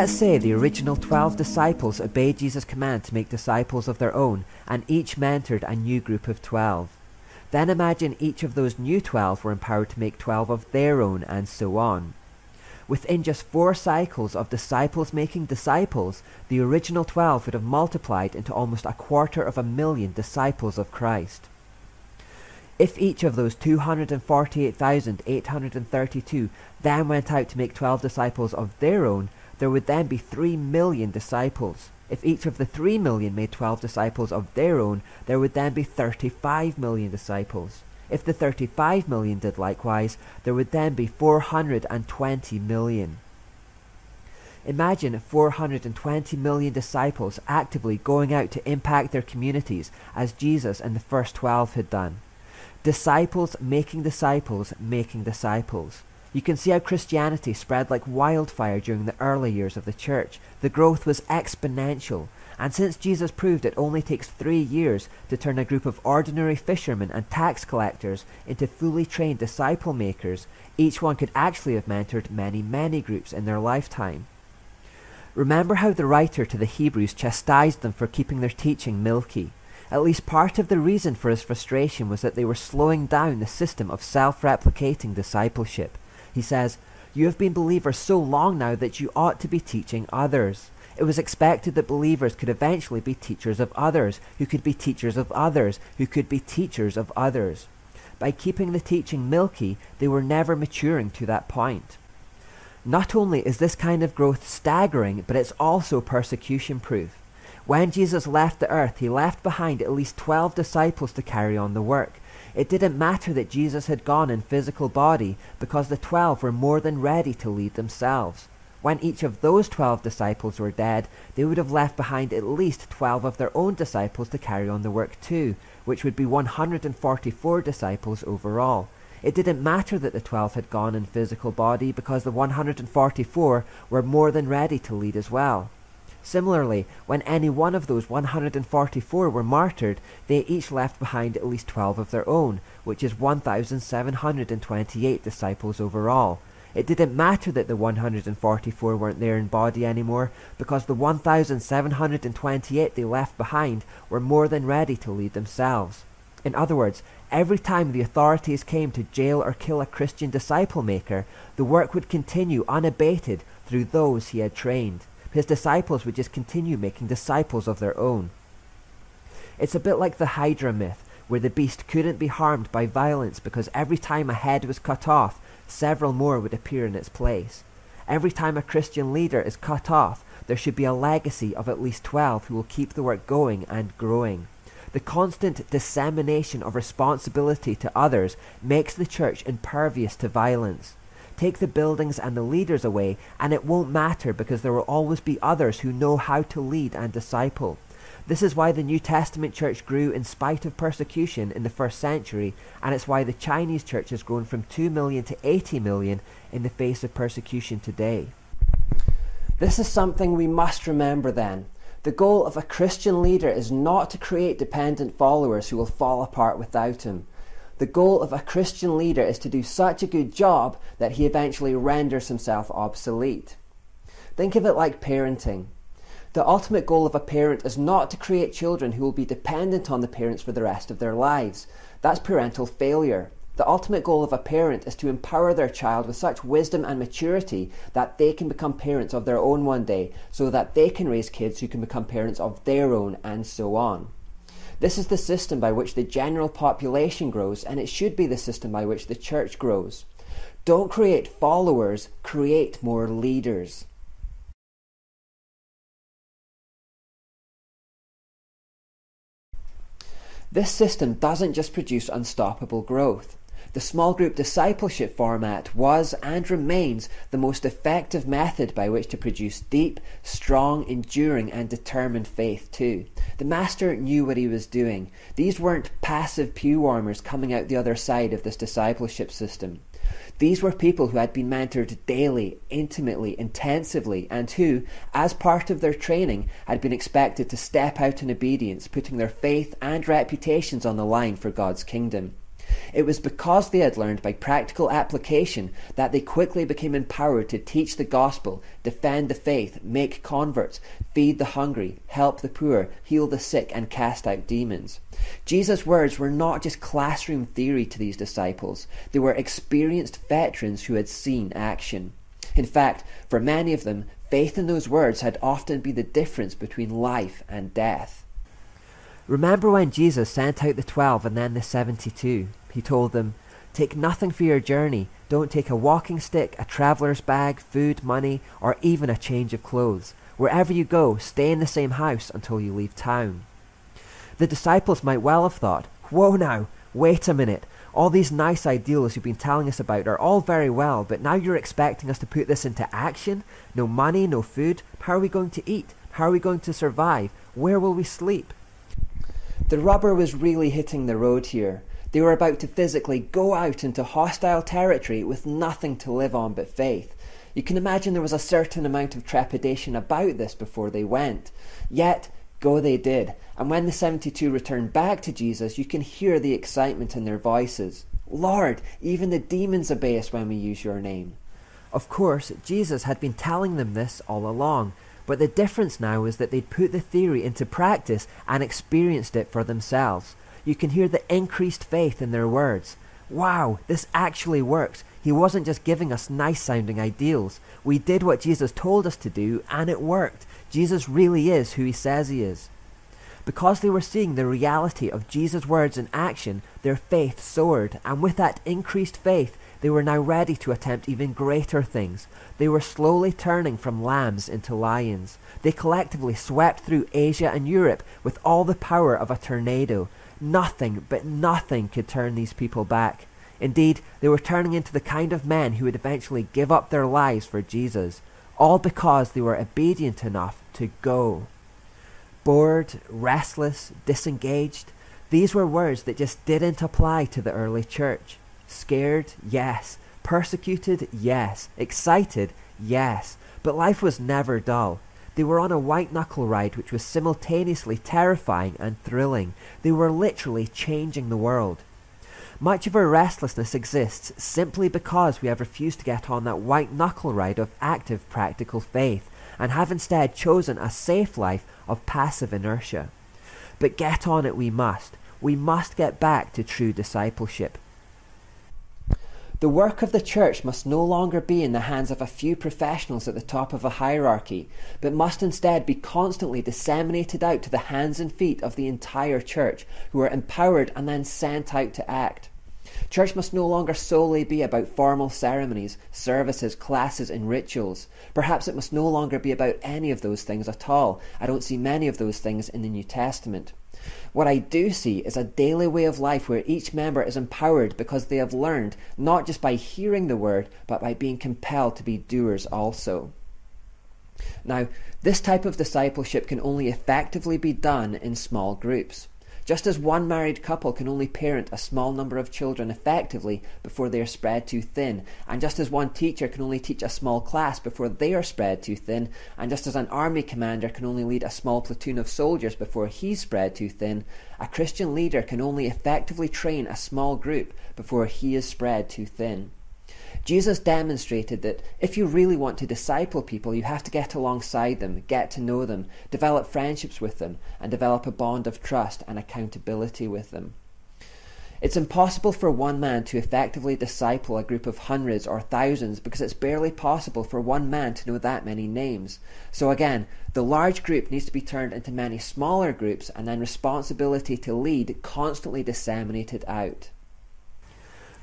Let's say the original 12 disciples obeyed Jesus' command to make disciples of their own, and each mentored a new group of 12. Then imagine each of those new 12 were empowered to make 12 of their own, and so on. Within just 4 cycles of disciples making disciples, the original 12 would have multiplied into almost 250,000 disciples of Christ. If each of those 248,832 then went out to make 12 disciples of their own, there would then be 3 million disciples. If each of the 3 million made 12 disciples of their own, there would then be 35 million disciples. If the 35 million did likewise, there would then be 420 million. Imagine 420 million disciples actively going out to impact their communities as Jesus and the first 12 had done. Disciples making disciples making disciples. You can see how Christianity spread like wildfire during the early years of the church. The growth was exponential, and since Jesus proved it only takes 3 years to turn a group of ordinary fishermen and tax collectors into fully trained disciple makers, each one could actually have mentored many groups in their lifetime. Remember how the writer to the Hebrews chastised them for keeping their teaching milky. At least part of the reason for his frustration was that they were slowing down the system of self-replicating discipleship. He says, "You have been believers so long now that you ought to be teaching others." It was expected that believers could eventually be teachers of others, who could be teachers of others, who could be teachers of others. By keeping the teaching milky, they were never maturing to that point. Not only is this kind of growth staggering, but it's also persecution-proof. When Jesus left the earth, he left behind at least 12 disciples to carry on the work. It didn't matter that Jesus had gone in physical body, because the 12 were more than ready to lead themselves. When each of those 12 disciples were dead, they would have left behind at least 12 of their own disciples to carry on the work too, which would be 144 disciples overall. It didn't matter that the 12 had gone in physical body, because the 144 were more than ready to lead as well. Similarly, when any one of those 144 were martyred, they each left behind at least 12 of their own, which is 1,728 disciples overall. It didn't matter that the 144 weren't there in body anymore, because the 1,728 they left behind were more than ready to lead themselves. In other words, every time the authorities came to jail or kill a Christian disciple maker, the work would continue unabated through those he had trained. His disciples would just continue making disciples of their own. It's a bit like the Hydra myth, where the beast couldn't be harmed by violence because every time a head was cut off, several more would appear in its place. Every time a Christian leader is cut off, there should be a legacy of at least 12 who will keep the work going and growing. The constant dissemination of responsibility to others makes the church impervious to violence. Take the buildings and the leaders away, and it won't matter, because there will always be others who know how to lead and disciple. This is why the New Testament church grew in spite of persecution in the first century, and it's why the Chinese church has grown from 2 million to 80 million in the face of persecution today. This is something we must remember then. The goal of a Christian leader is not to create dependent followers who will fall apart without him. The goal of a Christian leader is to do such a good job that he eventually renders himself obsolete. Think of it like parenting. The ultimate goal of a parent is not to create children who will be dependent on the parents for the rest of their lives. That's parental failure. The ultimate goal of a parent is to empower their child with such wisdom and maturity that they can become parents of their own one day, so that they can raise kids who can become parents of their own, and so on. This is the system by which the general population grows, and it should be the system by which the church grows. Don't create followers, create more leaders. This system doesn't just produce unstoppable growth. The small group discipleship format was and remains the most effective method by which to produce deep, strong, enduring and determined faith too. The Master knew what he was doing. These weren't passive pew warmers coming out the other side of this discipleship system. These were people who had been mentored daily, intimately, intensively, and who, as part of their training, had been expected to step out in obedience, putting their faith and reputations on the line for God's kingdom. It was because they had learned by practical application that they quickly became empowered to teach the gospel, defend the faith, make converts, feed the hungry, help the poor, heal the sick, and cast out demons. Jesus' words were not just classroom theory to these disciples. They were experienced veterans who had seen action. In fact, for many of them, faith in those words had often been the difference between life and death. Remember when Jesus sent out the 12 and then the 72? He told them, "Take nothing for your journey. Don't take a walking stick, a traveller's bag, food, money, or even a change of clothes. Wherever you go, stay in the same house until you leave town." The disciples might well have thought, "Whoa now, wait a minute. All these nice ideals you've been telling us about are all very well, but now you're expecting us to put this into action? No money, no food. How are we going to eat? How are we going to survive? Where will we sleep?" The rubber was really hitting the road here. They were about to physically go out into hostile territory with nothing to live on but faith. You can imagine there was a certain amount of trepidation about this before they went. Yet, go they did, and when the 72 returned back to Jesus, you can hear the excitement in their voices. "Lord, even the demons obey us when we use your name." Of course, Jesus had been telling them this all along, but the difference now is that they'd put the theory into practice and experienced it for themselves. You can hear the increased faith in their words. Wow, this actually works. He wasn't just giving us nice-sounding ideals. We did what Jesus told us to do, and it worked. Jesus really is who he says he is. Because they were seeing the reality of Jesus' words in action, their faith soared, and with that increased faith, they were now ready to attempt even greater things. They were slowly turning from lambs into lions. They collectively swept through Asia and Europe with all the power of a tornado. Nothing, but nothing could turn these people back. Indeed, they were turning into the kind of men who would eventually give up their lives for Jesus, all because they were obedient enough to go. Bored, restless, disengaged, these were words that just didn't apply to the early church. Scared, yes. Persecuted, yes. Excited, yes. But life was never dull. They were on a white-knuckle ride which was simultaneously terrifying and thrilling. They were literally changing the world. Much of our restlessness exists simply because we have refused to get on that white-knuckle ride of active practical faith and have instead chosen a safe life of passive inertia. But get on it we must. We must get back to true discipleship. The work of the church must no longer be in the hands of a few professionals at the top of a hierarchy, but must instead be constantly disseminated out to the hands and feet of the entire church, who are empowered and then sent out to act. Church must no longer solely be about formal ceremonies, services, classes, and rituals. Perhaps it must no longer be about any of those things at all. I don't see many of those things in the New Testament. What I do see is a daily way of life where each member is empowered because they have learned, not just by hearing the word, but by being compelled to be doers also. Now, this type of discipleship can only effectively be done in small groups. Just as one married couple can only parent a small number of children effectively before they are spread too thin, and just as one teacher can only teach a small class before they are spread too thin, and just as an army commander can only lead a small platoon of soldiers before he's spread too thin, a Christian leader can only effectively train a small group before he is spread too thin. Jesus demonstrated that if you really want to disciple people, you have to get alongside them, get to know them, develop friendships with them, and develop a bond of trust and accountability with them. It's impossible for one man to effectively disciple a group of hundreds or thousands because it's barely possible for one man to know that many names. So again, the large group needs to be turned into many smaller groups and then responsibility to lead constantly disseminated out.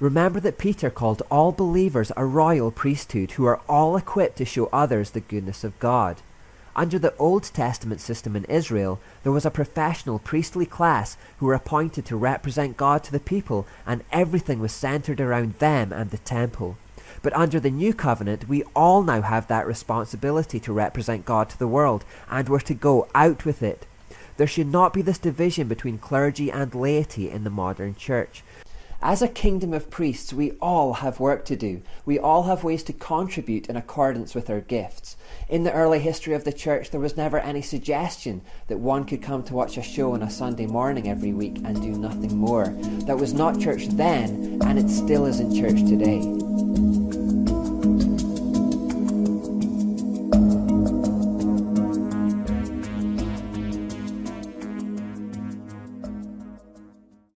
Remember that Peter called all believers a royal priesthood who are all equipped to show others the goodness of God. Under the Old Testament system in Israel, there was a professional priestly class who were appointed to represent God to the people, and everything was centered around them and the temple. But under the New Covenant, we all now have that responsibility to represent God to the world, and we're to go out with it. There should not be this division between clergy and laity in the modern church. As a kingdom of priests, we all have work to do. We all have ways to contribute in accordance with our gifts. In the early history of the church, there was never any suggestion that one could come to watch a show on a Sunday morning every week and do nothing more. That was not church then, and it still isn't church today.